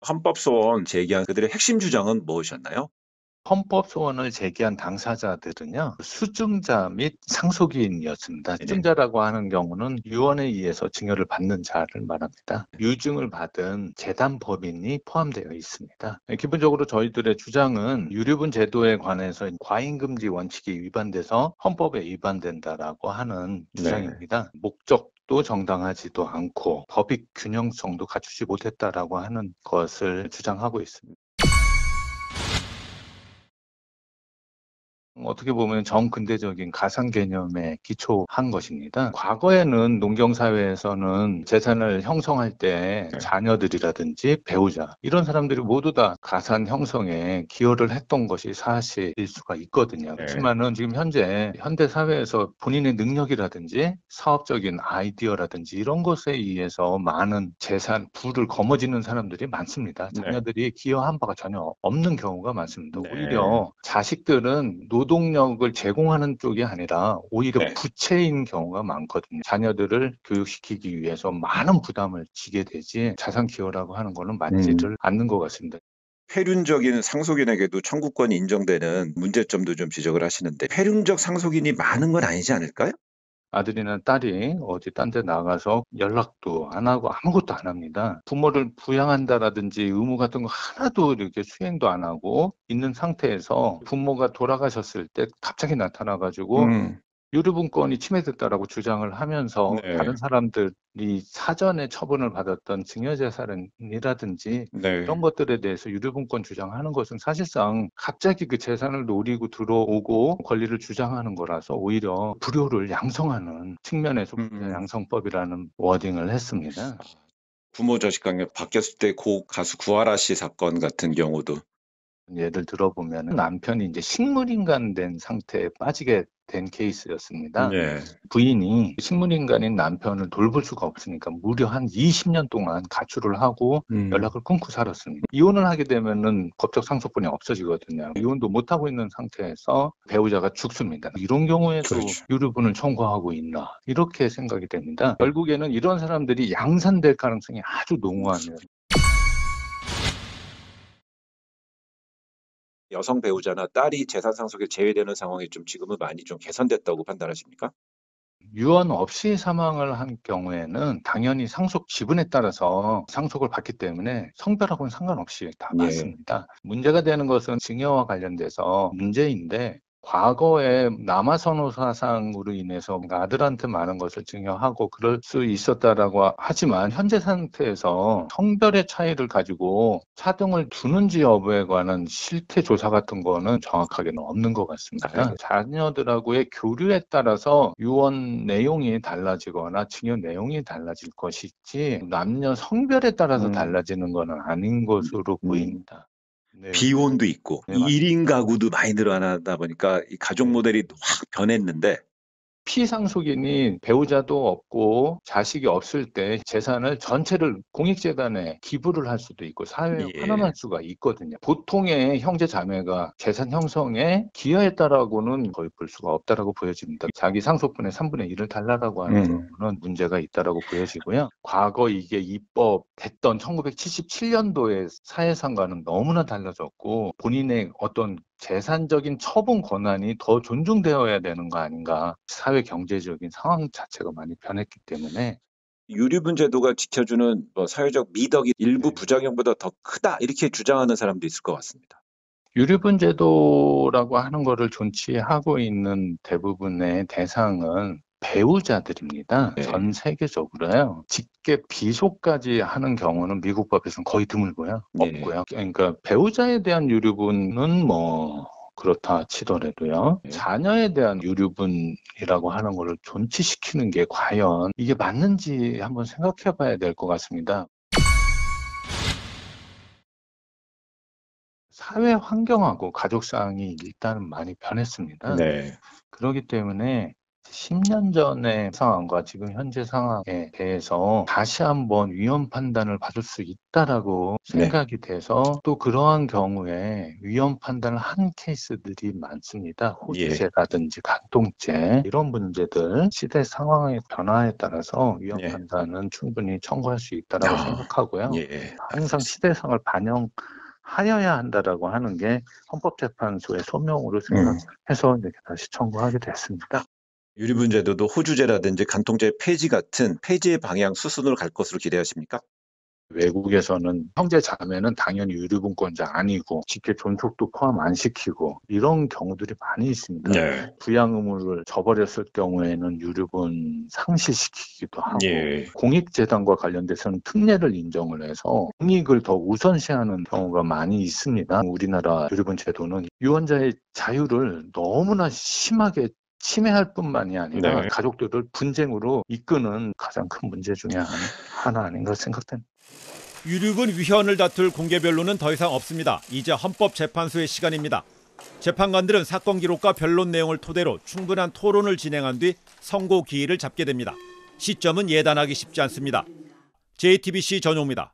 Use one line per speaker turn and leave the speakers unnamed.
헌법 소원 제기한 그들의 핵심 주장은 무엇이었나요?
헌법 소원을 제기한 당사자들은요, 수증자 및 상속인이었습니다.
네네.
수증자라고 하는 경우는 유언에 의해서 증여를 받는 자를 말합니다. 유증을 받은 재단 법인이 포함되어 있습니다. 기본적으로 저희들의 주장은 유류분 제도에 관해서 과잉금지 원칙이 위반돼서 헌법에 위반된다라고 하는
네.
주장입니다. 목적도 정당하지도 않고 법익 균형성도 갖추지 못했다라고 하는 것을 주장하고 있습니다. 어떻게 보면 정근대적인 가상 개념에 기초한 것입니다. 과거에는 농경사회에서는 재산을 형성할 때
네.
자녀들이라든지 배우자 이런 사람들이 모두 다 가산 형성에 기여를 했던 것이 사실일 수가 있거든요.
네.
그렇지만은 지금 현재 현대 사회에서 본인의 능력이라든지 사업적인 아이디어라든지 이런 것에 의해서 많은 재산, 부를 거머쥐는 사람들이 많습니다.
네.
자녀들이 기여한 바가 전혀 없는 경우가 많습니다.
네.
오히려 자식들은 노동력을 제공하는 쪽이 아니라 오히려
네.
부채인 경우가 많거든요. 자녀들을 교육시키기 위해서 많은 부담을 지게 되지 자산 기여라고 하는 거는
음.
맞지를 않는 것 같습니다.
폐륜적인 상속인에게도 청구권이 인정되는 문제점도 좀 지적을 하시는데 폐륜적 상속인이 많은 건 아니지 않을까요?
아들이나 딸이 어디 딴 데 나가서 연락도 안 하고 아무것도 안 합니다. 부모를 부양한다라든지 의무 같은 거 하나도 이렇게 수행도 안 하고 있는 상태에서 부모가 돌아가셨을 때 갑자기 나타나 가지고
음.
유류분권이 침해됐다라고 주장을 하면서
네.
다른 사람들이 사전에 처분을 받았던 증여재산이라든지
네.
이런 것들에 대해서 유류분권 주장하는 것은 사실상 갑자기 그 재산을 노리고 들어오고 권리를 주장하는 거라서 오히려 불효를 양성하는 측면에서
음.
양성법이라는 워딩을 했습니다.
부모 자식 관계 바뀌었을 때 고 가수 구하라 씨 사건 같은 경우도
예를 들어보면 남편이 이제 식물인간 된 상태에 빠지게 된 케이스였습니다.
네.
부인이 식물인간인 남편을 돌볼 수가 없으니까 무려 한 20년 동안 가출을 하고
음.
연락을 끊고 살았습니다. 이혼을 하게 되면은 법적 상속분이 없어지거든요. 이혼도 못하고 있는 상태에서 배우자가 죽습니다. 이런 경우에도
그렇죠.
유류분을 청구하고 있나 이렇게 생각이 됩니다. 결국에는 이런 사람들이 양산될 가능성이 아주 농후합니다.
여성 배우자나 딸이 재산 상속에 제외되는 상황이 좀 지금은 많이 좀 개선됐다고 판단하십니까?
유언 없이 사망을 한 경우에는 당연히 상속 지분에 따라서 상속을 받기 때문에 성별하고는 상관없이 다
예.
받습니다. 문제가 되는 것은 증여와 관련돼서 문제인데 과거에 남아선호 사상으로 인해서 아들한테 많은 것을 증여하고 그럴 수 있었다라고 하지만 현재 상태에서 성별의 차이를 가지고 차등을 두는지 여부에 관한 실태 조사 같은 거는 정확하게는 없는 것 같습니다.
알겠습니다.
자녀들하고의 교류에 따라서 유언 내용이 달라지거나 증여 내용이 달라질 것이지 남녀 성별에 따라서
음.
달라지는 것은 아닌 것으로
음.
보입니다. 네.
비혼도 있고
네,
이 1
맞습니다.
인 가구도 많이 늘어나다 보니까 이 가족
네.
모델이 확 변했는데
피상속인이 배우자도 없고 자식이 없을 때 재산을 전체를 공익재단에 기부를 할 수도 있고 사회에 환원할
예.
수가 있거든요. 보통의 형제 자매가 재산 형성에 기여했다라고는 거의 볼 수가 없다라고 보여집니다. 자기 상속분의 3분의 1을 달라라고 하는
음.
경우는 문제가 있다라고 보여지고요. 과거 이게 입법됐던 1977년도의 사회상과는 너무나 달라졌고 본인의 어떤 재산적인 처분 권한이 더 존중되어야 되는 거 아닌가. 사회 경제적인 상황 자체가 많이 변했기 때문에
유류분 제도가 지켜주는 뭐 사회적 미덕이 일부
네.
부작용보다 더 크다 이렇게 주장하는 사람도 있을 것 같습니다.
유류분 제도라고 하는 거를 존치하고 있는 대부분의 대상은 배우자들입니다.
네.
전 세계적으로요. 직계 비속까지 하는 경우는 미국 법에서는 거의 드물고요.
예.
없고요. 그러니까 배우자에 대한 유류분은 뭐 그렇다 치더라도요.
예.
자녀에 대한 유류분이라고 하는 거를 존치시키는 게 과연 이게 맞는지 한번 생각해 봐야 될 것 같습니다. 사회 환경하고 가족상이 일단은 많이 변했습니다.
네.
그러기 때문에 10년 전의 상황과 지금 현재 상황에 대해서 다시 한번 위헌 판단을 받을 수 있다라고
네.
생각이 돼서 또 그러한 경우에 위헌 판단을 한 케이스들이 많습니다. 호주제라든지 간통죄 이런 문제들 시대 상황의 변화에 따라서 위헌
예.
판단은 충분히 청구할 수 있다라고 생각하고요.
예.
항상
알겠습니다.
시대상을 반영하여야 한다라고 하는 게 헌법재판소의 소명으로 생각해서 이렇게 다시 청구하게 됐습니다.
유류분제도도 호주제라든지 간통죄 폐지 같은 폐지의 방향 수순으로 갈 것으로 기대하십니까?
외국에서는 형제 자매는 당연히 유류분권자 아니고 직계 존속도 포함 안 시키고 이런 경우들이 많이 있습니다.
네.
부양 의무를 저버렸을 경우에는 유류분 상실시키기도 하고
예.
공익재단과 관련돼서는 특례를 인정을 해서 공익을 더 우선시하는 경우가 많이 있습니다. 우리나라 유류분 제도는 유언자의 자유를 너무나 심하게 침해할 뿐만이 아니라
네.
가족들을 분쟁으로 이끄는 가장 큰 문제 중에 하나 아닌가 생각됩니다.
유류분 위헌을 다툴 공개 변론은 더 이상 없습니다. 이제 헌법재판소의 시간입니다. 재판관들은 사건 기록과 변론 내용을 토대로 충분한 토론을 진행한 뒤 선고 기일을 잡게 됩니다. 시점은 예단하기 쉽지 않습니다. JTBC 전용입니다.